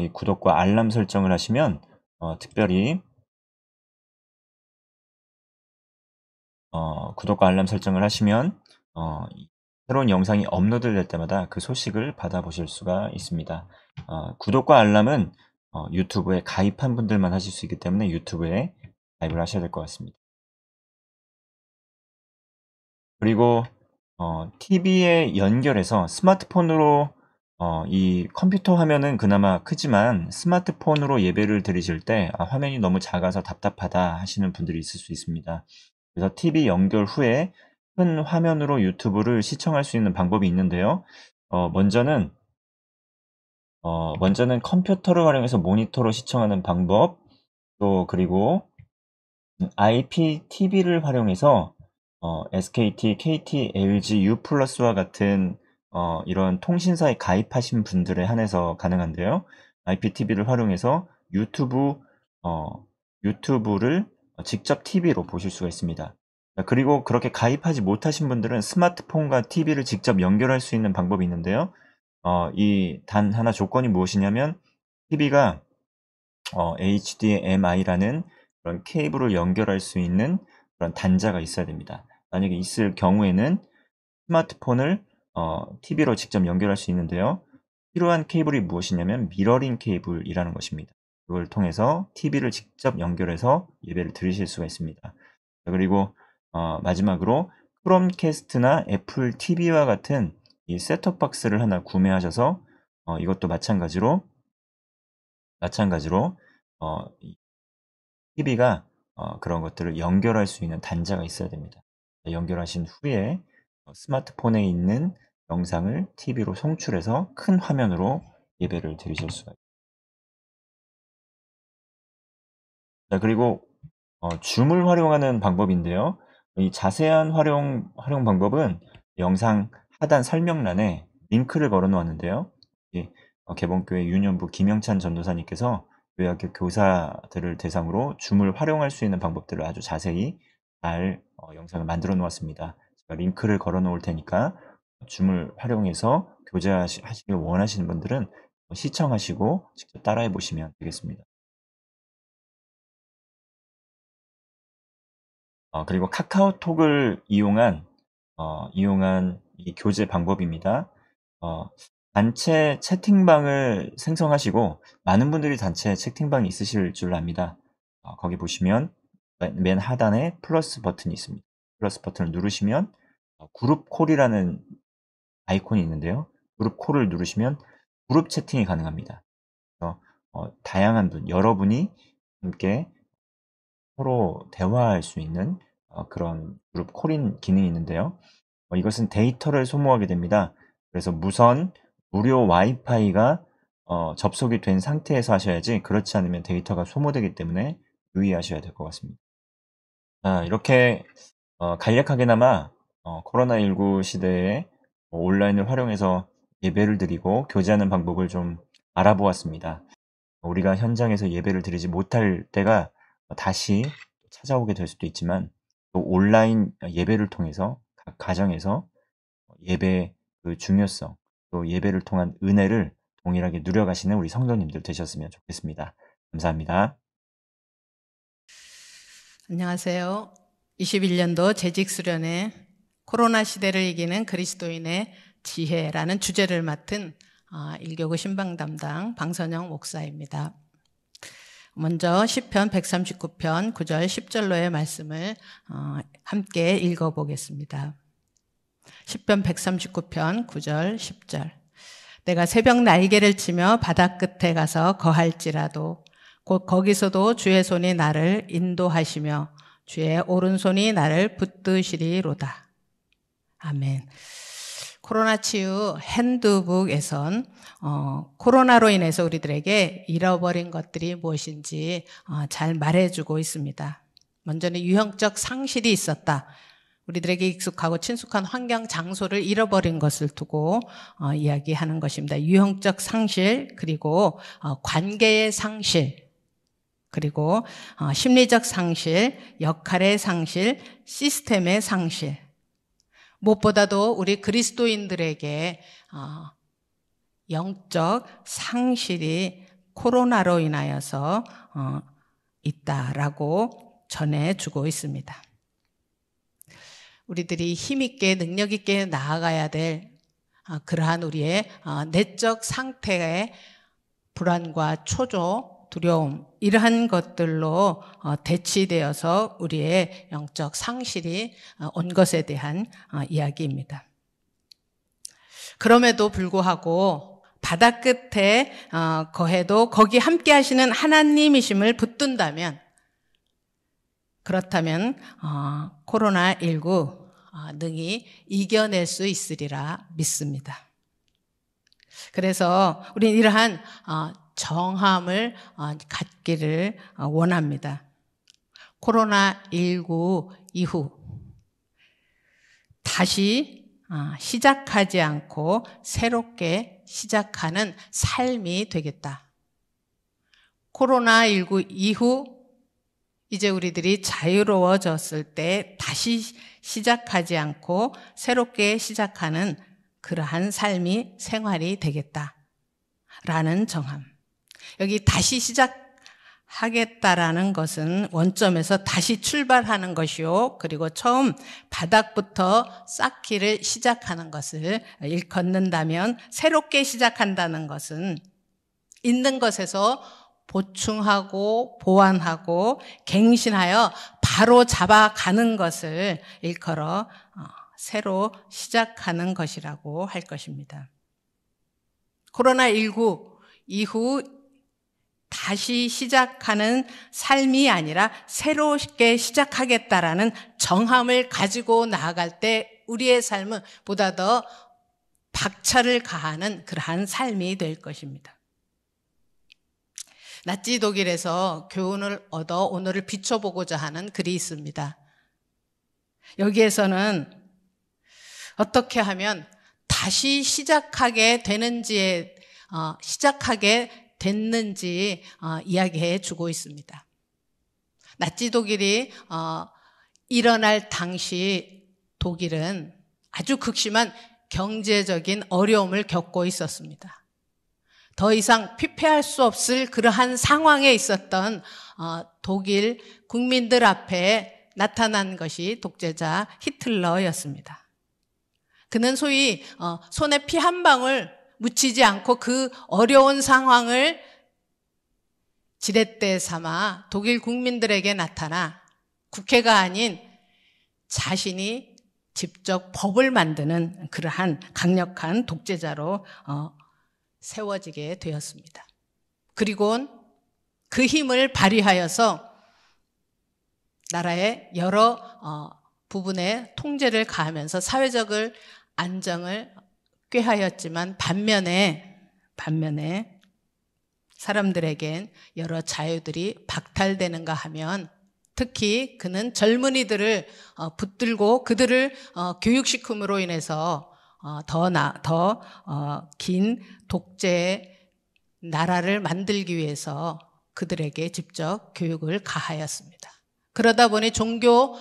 이 구독과 알람 설정을 하시면 특별히 구독과 알람 설정을 하시면 새로운 영상이 업로드될 때마다 그 소식을 받아보실 수가 있습니다. 구독과 알람은 유튜브에 가입한 분들만 하실 수 있기 때문에 유튜브에 가입을 하셔야 될 것 같습니다. 그리고 TV에 연결해서 스마트폰으로 이 컴퓨터 화면은 그나마 크지만 스마트폰으로 예배를 드리실 때 화면이 너무 작아서 답답하다 하시는 분들이 있을 수 있습니다. 그래서 TV 연결 후에 큰 화면으로 유튜브를 시청할 수 있는 방법이 있는데요. 먼저는 컴퓨터를 활용해서 모니터로 시청하는 방법, 또 그리고 IPTV를 활용해서 SKT, KT, LG, U+와 같은 이런 통신사에 가입하신 분들에 한해서 가능한데요. IPTV를 활용해서 유튜브를 직접 TV로 보실 수가 있습니다. 그리고 그렇게 가입하지 못하신 분들은 스마트폰과 TV를 직접 연결할 수 있는 방법이 있는데요. 이 단 하나 조건이 무엇이냐면 TV가 HDMI라는 그런 케이블을 연결할 수 있는 그런 단자가 있어야 됩니다. 만약에 있을 경우에는 스마트폰을 TV로 직접 연결할 수 있는데요. 필요한 케이블이 무엇이냐면 미러링 케이블이라는 것입니다. 그걸 통해서 TV를 직접 연결해서 예배를 들으실 수가 있습니다. 그리고 마지막으로 크롬캐스트나 애플 TV와 같은 이 셋톱박스를 하나 구매하셔서 이것도 마찬가지로 이 TV가 그런 것들을 연결할 수 있는 단자가 있어야 됩니다. 연결하신 후에 스마트폰에 있는 영상을 TV로 송출해서 큰 화면으로 예배를 드리실 수가 있습니다. 자, 그리고 줌을 활용하는 방법인데요. 이 자세한 활용 방법은 영상 하단 설명란에 링크를 걸어 놓았는데요. 개봉교회 유년부 김영찬 전도사님께서 교회학교 교사들을 대상으로 줌을 활용할 수 있는 방법들을 아주 자세히 잘 영상을 만들어 놓았습니다. 제가 링크를 걸어 놓을 테니까 줌을 활용해서 교제하시길 원하시는 분들은 시청하시고 직접 따라해 보시면 되겠습니다. 그리고 카카오톡을 이용한 이 교제 방법입니다. 단체 채팅방을 생성하시고 많은 분들이 단체 채팅방이 있으실 줄 압니다. 거기 보시면 맨 하단에 플러스 버튼이 있습니다. 플러스 버튼을 누르시면 그룹 콜이라는 아이콘이 있는데요. 그룹 콜을 누르시면 그룹 채팅이 가능합니다. 그래서 다양한 분, 여러분이 함께 서로 대화할 수 있는 그런 그룹 콜인 기능이 있는데요. 이것은 데이터를 소모하게 됩니다. 그래서 무료 와이파이가 접속이 된 상태에서 하셔야지, 그렇지 않으면 데이터가 소모되기 때문에 유의하셔야 될 것 같습니다. 이렇게 간략하게나마 코로나19 시대에 온라인을 활용해서 예배를 드리고 교제하는 방법을 좀 알아보았습니다. 우리가 현장에서 예배를 드리지 못할 때가 다시 찾아오게 될 수도 있지만, 또 온라인 예배를 통해서 각 가정에서 예배의 그 중요성, 또 예배를 통한 은혜를 동일하게 누려가시는 우리 성도님들 되셨으면 좋겠습니다. 감사합니다. 안녕하세요. 21년도 재직 수련회 코로나 시대를 이기는 그리스도인의 지혜라는 주제를 맡은 1교구 신방 담당 방선영 목사입니다. 먼저 시편 139편 9절 10절로의 말씀을 함께 읽어보겠습니다. 시편 139편 9절 10절. 내가 새벽 날개를 치며 바다 끝에 가서 거할지라도 곧 거기서도 주의 손이 나를 인도하시며 주의 오른손이 나를 붙드시리로다. 아멘. 코로나 치유 핸드북에선 코로나로 인해서 우리들에게 잃어버린 것들이 무엇인지 잘 말해주고 있습니다. 먼저는 유형적 상실이 있었다. 우리들에게 익숙하고 친숙한 환경, 장소를 잃어버린 것을 두고 이야기하는 것입니다. 유형적 상실, 그리고 관계의 상실, 그리고 심리적 상실, 역할의 상실, 시스템의 상실. 무엇보다도 우리 그리스도인들에게 영적 상실이 코로나로 인하여서 있다라고 전해주고 있습니다. 우리들이 힘있게 능력있게 나아가야 될 그러한 우리의 내적 상태의 불안과 초조, 두려움, 이러한 것들로 대치되어서 우리의 영적 상실이 온 것에 대한 이야기입니다. 그럼에도 불구하고 바다 끝에 거해도 거기 함께 하시는 하나님이심을 붙든다면, 그렇다면 코로나19 능히 이겨낼 수 있으리라 믿습니다. 그래서 우리는 이러한 정함을 갖기를 원합니다. 코로나19 이후 다시 시작하지 않고 새롭게 시작하는 삶이 되겠다. 코로나19 이후 이제 우리들이 자유로워졌을 때 다시 시작하지 않고 새롭게 시작하는 그러한 삶이 생활이 되겠다라는 정함. 여기 다시 시작하겠다라는 것은 원점에서 다시 출발하는 것이요, 그리고 처음 바닥부터 쌓기를 시작하는 것을 일컫는다면, 새롭게 시작한다는 것은 있는 것에서 보충하고 보완하고 갱신하여 바로 잡아가는 것을 일컬어 새로 시작하는 것이라고 할 것입니다. 코로나19 이후 다시 시작하는 삶이 아니라 새롭게 시작하겠다라는 정함을 가지고 나아갈 때 우리의 삶은 보다 더 박차를 가하는 그러한 삶이 될 것입니다. 나치 독일에서 교훈을 얻어 오늘을 비춰보고자 하는 글이 있습니다. 여기에서는 어떻게 하면 다시 시작하게 되는지에 시작하게 됐는지 이야기해 주고 있습니다. 나치 독일이 일어날 당시 독일은 아주 극심한 경제적인 어려움을 겪고 있었습니다. 더 이상 피폐할 수 없을 그러한 상황에 있었던 독일 국민들 앞에 나타난 것이 독재자 히틀러였습니다. 그는 소위 손에 피 한 방울 묻히지 않고 그 어려운 상황을 지렛대 삼아 독일 국민들에게 나타나 국회가 아닌 자신이 직접 법을 만드는 그러한 강력한 독재자로 세워지게 되었습니다. 그리고 그 힘을 발휘하여서 나라의 여러 부분에 통제를 가하면서 사회적 안정을 꾀하였지만 반면에 사람들에겐 여러 자유들이 박탈되는가 하면, 특히 그는 젊은이들을 붙들고 그들을 교육시킴으로 인해서 더 긴 독재의 나라를 만들기 위해서 그들에게 직접 교육을 가하였습니다. 그러다 보니 종교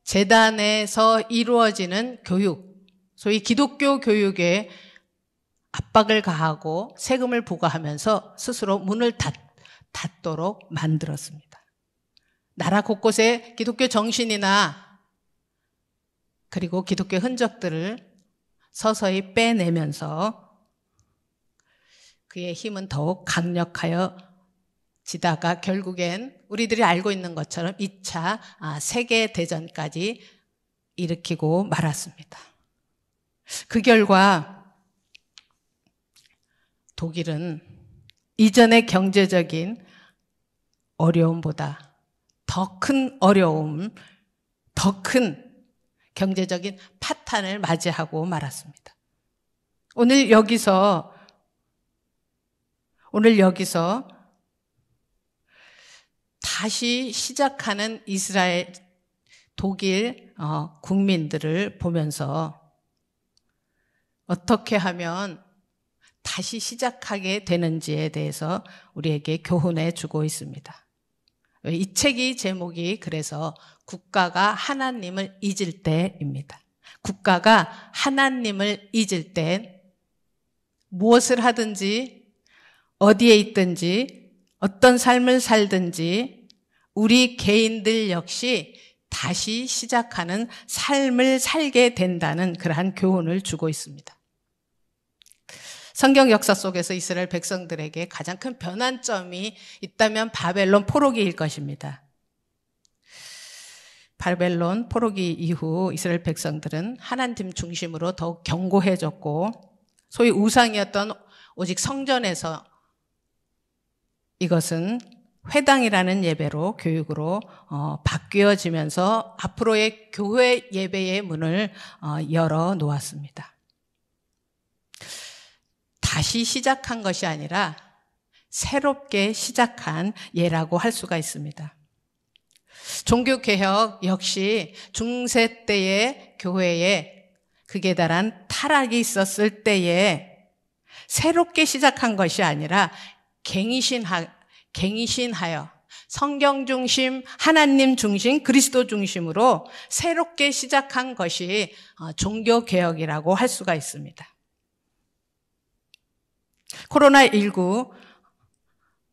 재단에서 이루어지는 교육, 소위 기독교 교육에 압박을 가하고 세금을 부과하면서 스스로 문을 닫도록 만들었습니다. 나라 곳곳에 기독교 정신이나 그리고 기독교 흔적들을 서서히 빼내면서 그의 힘은 더욱 강력하여 지다가 결국엔 우리들이 알고 있는 것처럼 2차 세계대전까지 일으키고 말았습니다. 그 결과 독일은 이전의 경제적인 어려움보다 더 큰 어려움, 더 큰 경제적인 파탄을 맞이하고 말았습니다. 오늘 여기서 다시 시작하는 이스라엘, 독일 국민들을 보면서 어떻게 하면 다시 시작하게 되는지에 대해서 우리에게 교훈해 주고 있습니다. 이 책의 제목이 그래서 국가가 하나님을 잊을 때입니다. 국가가 하나님을 잊을 때 무엇을 하든지 어디에 있든지 어떤 삶을 살든지 우리 개인들 역시 다시 시작하는 삶을 살게 된다는 그러한 교훈을 주고 있습니다. 성경 역사 속에서 이스라엘 백성들에게 가장 큰 변환점이 있다면 바벨론 포로기일 것입니다. 바벨론 포로기 이후 이스라엘 백성들은 하나님 중심으로 더욱 견고해졌고 소위 우상이었던 오직 성전에서 이것은 회당이라는 예배로 교육으로 바뀌어지면서 앞으로의 교회 예배의 문을 열어 놓았습니다. 다시 시작한 것이 아니라 새롭게 시작한 예라고 할 수가 있습니다. 종교개혁 역시 중세 때의 교회에 극에 달한 타락이 있었을 때에 새롭게 시작한 것이 아니라 갱신하여 성경 중심, 하나님 중심, 그리스도 중심으로 새롭게 시작한 것이 종교개혁이라고 할 수가 있습니다. 코로나19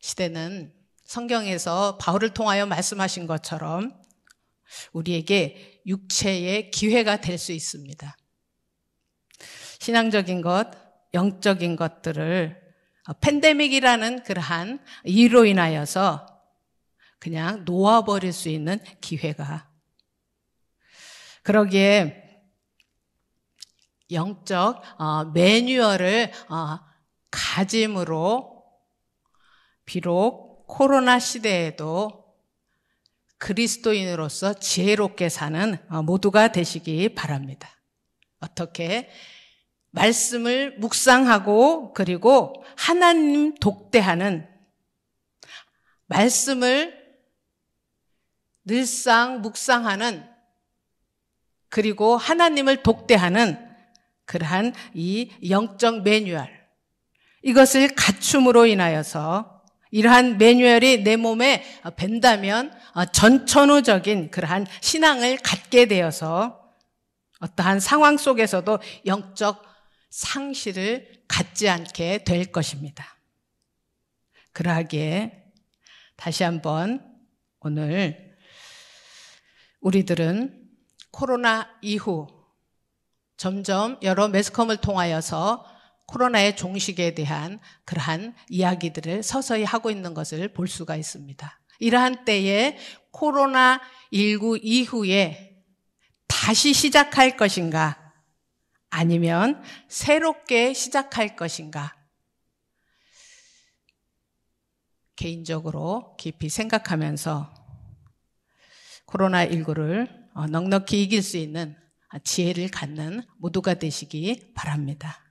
시대는 성경에서 바울을 통하여 말씀하신 것처럼 우리에게 육체의 기회가 될 수 있습니다. 신앙적인 것, 영적인 것들을 팬데믹이라는 그러한 이유로 인하여서 그냥 놓아버릴 수 있는 기회가. 그러기에 영적 매뉴얼을 가짐으로 비록 코로나 시대에도 그리스도인으로서 지혜롭게 사는 모두가 되시기 바랍니다. 어떻게? 말씀을 묵상하고 그리고 하나님 독대하는 말씀을 늘상 묵상하는 그리고 하나님을 독대하는 그러한 이 영적 매뉴얼 이것을 갖춤으로 인하여서 이러한 매뉴얼이 내 몸에 밴다면 전천후적인 그러한 신앙을 갖게 되어서 어떠한 상황 속에서도 영적 상실을 갖지 않게 될 것입니다. 그러하기에 다시 한번 오늘 우리들은 코로나 이후 점점 여러 매스컴을 통하여서 코로나의 종식에 대한 그러한 이야기들을 서서히 하고 있는 것을 볼 수가 있습니다. 이러한 때에 코로나19 이후에 다시 시작할 것인가 아니면 새롭게 시작할 것인가 개인적으로 깊이 생각하면서 코로나19를 넉넉히 이길 수 있는 지혜를 갖는 모두가 되시기 바랍니다.